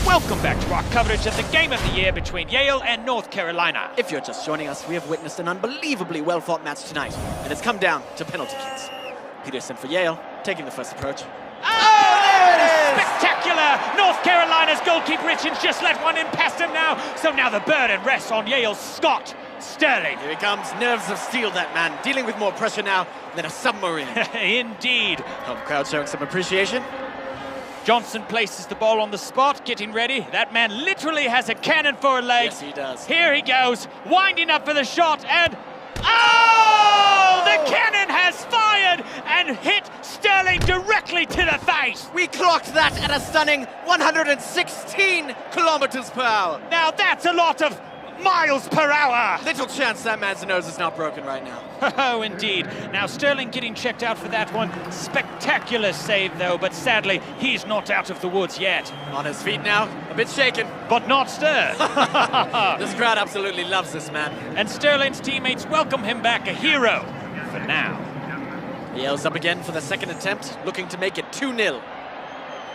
Welcome back to our coverage of the game of the year between Yale and North Carolina. If you're just joining us, we have witnessed an unbelievably well-fought match tonight, and it's come down to penalty kicks. Peterson for Yale, taking the first approach. Oh, there it is! Spectacular! North Carolina's goalkeeper Richards just let one in past him now, so now the burden rests on Yale's Scott Sterling. Here he comes, nerves of steel, that man, dealing with more pressure now than a submarine. Indeed. Home crowd showing some appreciation. Johnson places the ball on the spot, getting ready. That man literally has a cannon for a leg. Yes, he does. Here he goes, winding up for the shot, and... oh! The cannon has fired and hit Sterling directly to the face. We clocked that at a stunning 116 kilometers per hour. Now that's a lot of miles per hour. Little chance that man's nose is not broken right now. Oh, indeed. Now Sterling getting checked out for that one. Spectacular save, though, but sadly, he's not out of the woods yet. On his feet now, a bit shaken. But not stirred. This crowd absolutely loves this man. And Sterling's teammates welcome him back a hero for now. Yale's up again for the second attempt, looking to make it 2-0.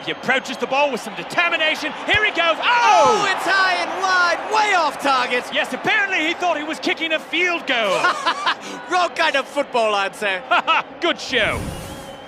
He approaches the ball with some determination. Here he goes. Oh, it's high and wide, way off target. Yes, apparently he thought he was kicking a field goal. Wrong kind of football, I'd say. Good show.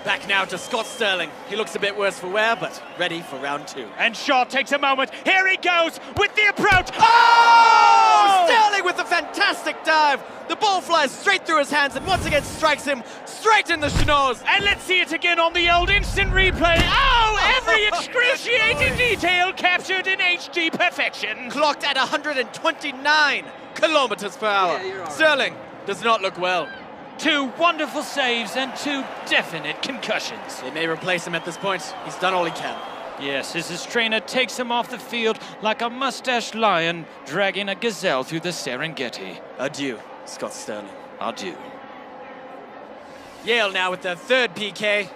Back now to Scott Sterling. He looks a bit worse for wear, but ready for round two. And Shaw takes a moment. Here he goes with the approach. Oh! Sterling with a fantastic dive. The ball flies straight through his hands and once again strikes him straight in the schnoz. And let's see it again on the old instant replay. Oh, every excruciating detail captured in HD perfection. Clocked at 129 kilometers per hour. Yeah, Sterling does not look well. Two wonderful saves and two definite concussions. They may replace him at this point. He's done all he can. Yes, as his trainer takes him off the field like a mustached lion dragging a gazelle through the Serengeti. Adieu, Scott Sterling. Adieu. Yale now with their third PK.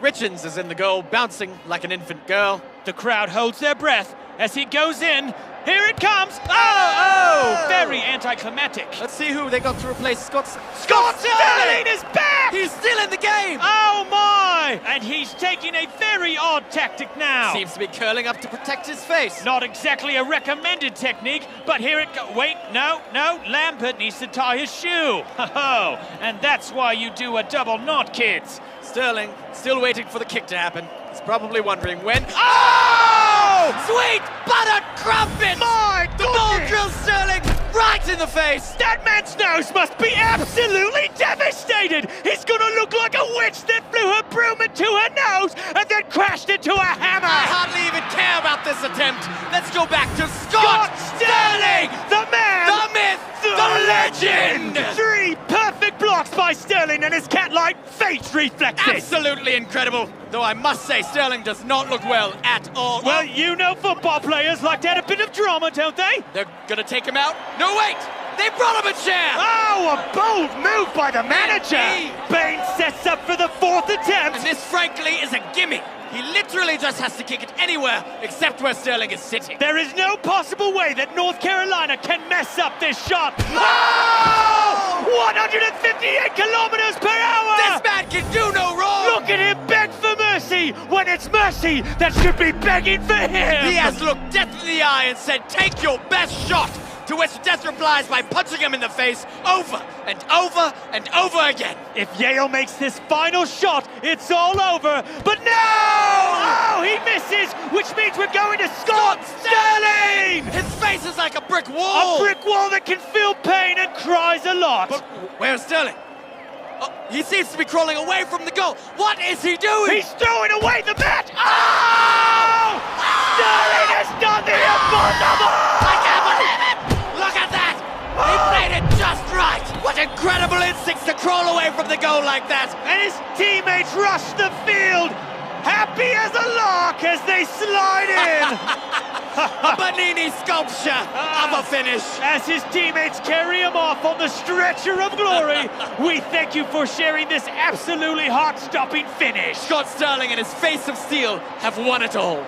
Richards is in the goal, bouncing like an infant girl. The crowd holds their breath as he goes in. Here it comes! Oh! Very anticlimactic. Let's see who they got to replace Scott Sterling is back! He's still in the game! Oh my! And he's taking a very odd tactic now. Seems to be curling up to protect his face. Not exactly a recommended technique, but here it goes. Wait, no, Lambert needs to tie his shoe. Ho-ho! And that's why you do a double knot, kids. Sterling still waiting for the kick to happen. He's probably wondering when. Oh! Sweet buttered crumpet! My the ball drills Sterling right in the face! That man's nose must be absolutely devastated! He's gonna look like a witch that flew her broom into her nose and then crashed into a hammer! I hardly even care about this attempt. Let's go back to Scott Sterling! The man! The myth! The legend! Three perfect blocks by Sterling and his cat-like face reflexes! Absolutely incredible! Though I must say, Sterling does not look well at all. Well, you know football players like to add a bit of drama, don't they? They're gonna take him out? No, wait! They brought him a chair! Oh, a bold move by the manager! Bain sets up for the fourth attempt! And this, frankly, is a gimme. He literally just has to kick it anywhere except where Sterling is sitting. There is no possible way that North Carolina can mess up this shot. Oh! 158 kilometers per hour! This man can do no wrong! Look at him beg for mercy when it's mercy that should be begging for him! He has looked death in the eye and said, take your best shot! To which Death replies by punching him in the face over and over and over again. If Yale makes this final shot, it's all over. But no! Oh, he misses, which means we're going to Scott Sterling! His face is like a brick wall. A brick wall that can feel pain and cries a lot. But where's Sterling? Oh, he seems to be crawling away from the goal. What is he doing? He's throwing away the bat. Oh! Sterling has done the impossible! I can't believe it! Look at that! He played it just right! What incredible instincts to crawl away from the goal like that! And his teammates rush the field, happy as a lark as they slide in! A Bernini sculpture of a finish! As his teammates carry him off on the stretcher of glory, we thank you for sharing this absolutely heart-stopping finish! Scott Sterling and his face of steel have won it all.